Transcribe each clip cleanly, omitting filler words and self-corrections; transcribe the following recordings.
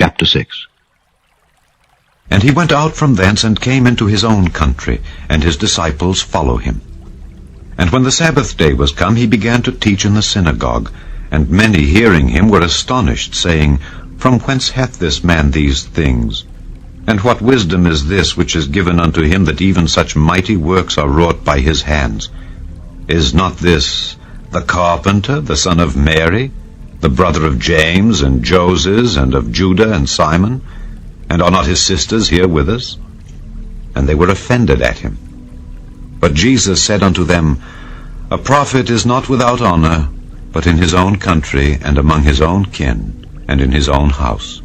Chapter 6. And he went out from thence and came into his own country, and his disciples follow him. And when the Sabbath day was come, he began to teach in the synagogue, and many hearing him were astonished, saying, From whence hath this man these things? And what wisdom is this which is given unto him, that even such mighty works are wrought by his hands? Is not this the carpenter, the son of Mary, the brother of James, and Joses, and of Judah, and Simon? And are not his sisters here with us? And they were offended at him. But Jesus said unto them, A prophet is not without honor, but in his own country, and among his own kin, and in his own house.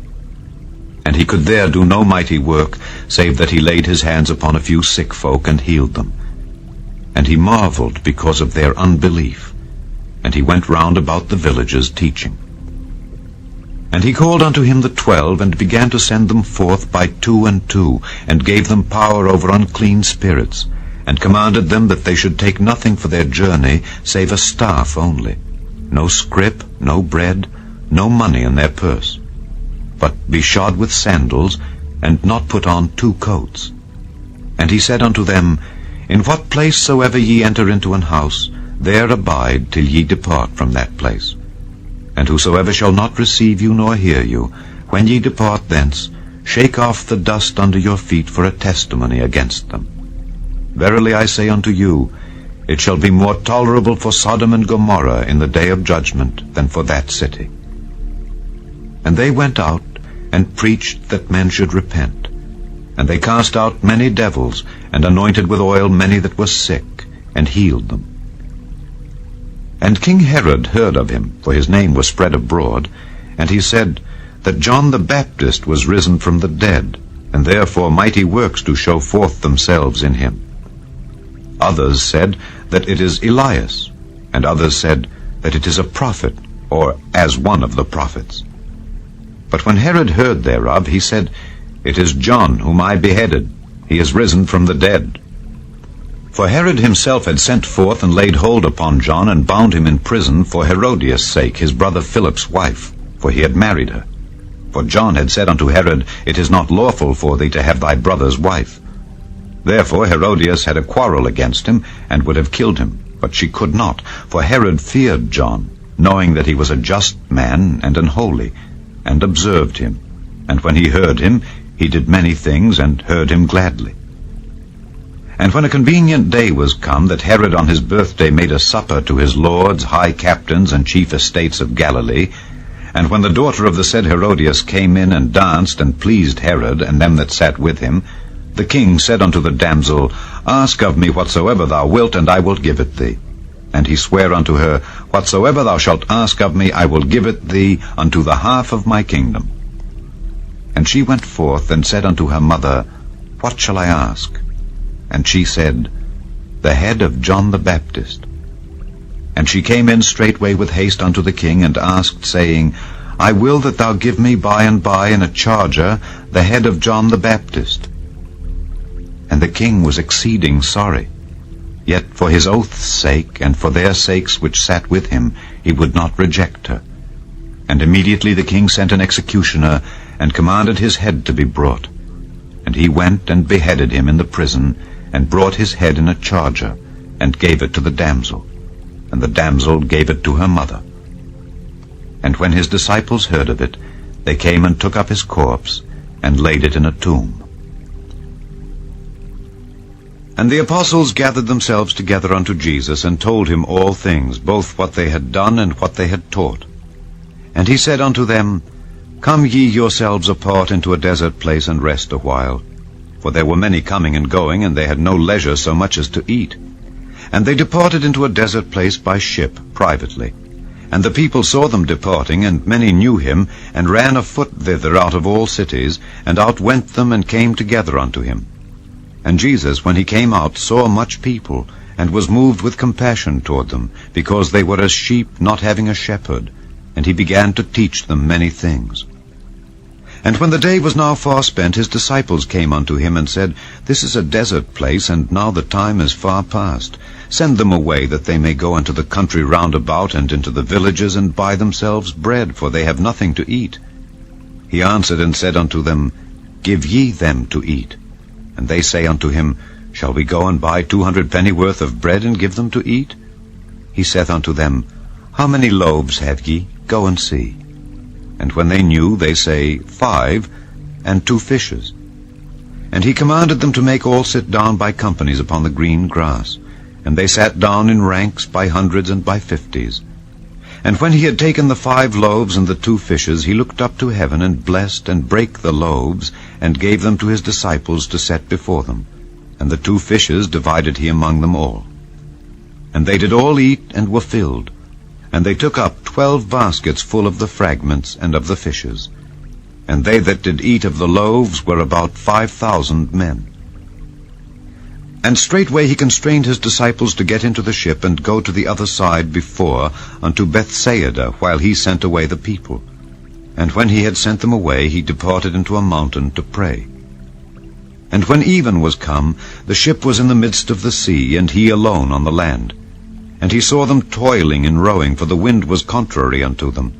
And he could there do no mighty work, save that he laid his hands upon a few sick folk, and healed them. And he marveled because of their unbelief. And he went round about the villages teaching. And he called unto him the 12, and began to send them forth by 2 and 2, and gave them power over unclean spirits, and commanded them that they should take nothing for their journey, save a staff only, no scrip, no bread, no money in their purse, but be shod with sandals, and not put on 2 coats. And he said unto them, In what place soever ye enter into an house, there abide till ye depart from that place. And whosoever shall not receive you nor hear you, when ye depart thence, shake off the dust under your feet for a testimony against them. Verily I say unto you, it shall be more tolerable for Sodom and Gomorrah in the day of judgment than for that city. And they went out and preached that men should repent. And they cast out many devils, and anointed with oil many that were sick, and healed them. And King Herod heard of him, for his name was spread abroad, and he said that John the Baptist was risen from the dead, and therefore mighty works do show forth themselves in him. Others said that it is Elias, and others said that it is a prophet, or as one of the prophets. But when Herod heard thereof, he said, It is John whom I beheaded. He is risen from the dead. For Herod himself had sent forth and laid hold upon John, and bound him in prison for Herodias' sake, his brother Philip's wife, for he had married her. For John had said unto Herod, It is not lawful for thee to have thy brother's wife. Therefore Herodias had a quarrel against him, and would have killed him, but she could not, for Herod feared John, knowing that he was a just man and an holy, and observed him. And when he heard him, he did many things, and heard him gladly. And when a convenient day was come, that Herod on his birthday made a supper to his lords, high captains, and chief estates of Galilee, and when the daughter of the said Herodias came in and danced, and pleased Herod, and them that sat with him, the king said unto the damsel, Ask of me whatsoever thou wilt, and I will give it thee. And he sware unto her, Whatsoever thou shalt ask of me, I will give it thee unto the half of my kingdom. And she went forth, and said unto her mother, What shall I ask? And she said, The head of John the Baptist. And she came in straightway with haste unto the king, and asked, saying, I will that thou give me by and by in a charger the head of John the Baptist. And the king was exceeding sorry. Yet for his oath's sake, and for their sakes which sat with him, he would not reject her. And immediately the king sent an executioner, and commanded his head to be brought. And he went and beheaded him in the prison, and brought his head in a charger, and gave it to the damsel. And the damsel gave it to her mother. And when his disciples heard of it, they came and took up his corpse, and laid it in a tomb. And the apostles gathered themselves together unto Jesus, and told him all things, both what they had done and what they had taught. And he said unto them, Come ye yourselves apart into a desert place, and rest a while. For there were many coming and going, and they had no leisure so much as to eat. And they departed into a desert place by ship, privately. And the people saw them departing, and many knew him, and ran afoot thither out of all cities, and outwent them, and came together unto him. And Jesus, when he came out, saw much people, and was moved with compassion toward them, because they were as sheep not having a shepherd, and he began to teach them many things. And when the day was now far spent, his disciples came unto him, and said, This is a desert place, and now the time is far past. Send them away, that they may go into the country round about, and into the villages, and buy themselves bread, for they have nothing to eat. He answered and said unto them, Give ye them to eat. And they say unto him, Shall we go and buy 200 pennyworth of bread, and give them to eat? He saith unto them, How many loaves have ye? Go and see. And when they knew, they say, 5, and 2 fishes. And he commanded them to make all sit down by companies upon the green grass. And they sat down in ranks by hundreds and by 50s. And when he had taken the 5 loaves and the 2 fishes, he looked up to heaven, and blessed, and brake the loaves, and gave them to his disciples to set before them. And the 2 fishes divided he among them all. And they did all eat, and were filled. And they took up 12 baskets full of the fragments and of the fishes. And they that did eat of the loaves were about 5,000 men. And straightway he constrained his disciples to get into the ship, and go to the other side before, unto Bethsaida, while he sent away the people. And when he had sent them away, he departed into a mountain to pray. And when even was come, the ship was in the midst of the sea, and he alone on the land. And he saw them toiling in rowing, for the wind was contrary unto them.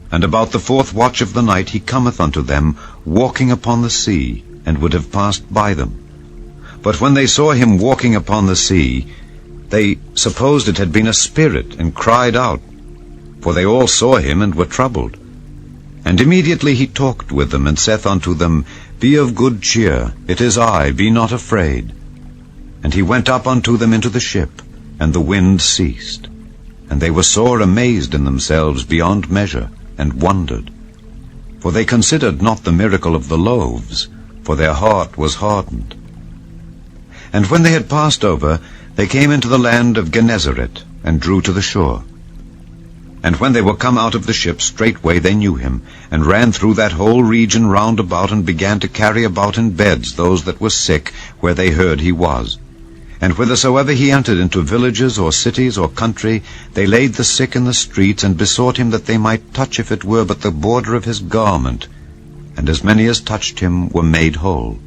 And about the 4th watch of the night he cometh unto them, walking upon the sea, and would have passed by them. But when they saw him walking upon the sea, they supposed it had been a spirit, and cried out. For they all saw him, and were troubled. And immediately he talked with them, and saith unto them, Be of good cheer, it is I, be not afraid. And he went up unto them into the ship, and the wind ceased. And they were sore amazed in themselves beyond measure, and wondered. For they considered not the miracle of the loaves, for their heart was hardened. And when they had passed over, they came into the land of Gennesaret, and drew to the shore. And when they were come out of the ship, straightway they knew him, and ran through that whole region round about, and began to carry about in beds those that were sick, where they heard he was. And whithersoever he entered into villages or cities or country, they laid the sick in the streets, and besought him that they might touch, if it were but the border of his garment. And as many as touched him were made whole.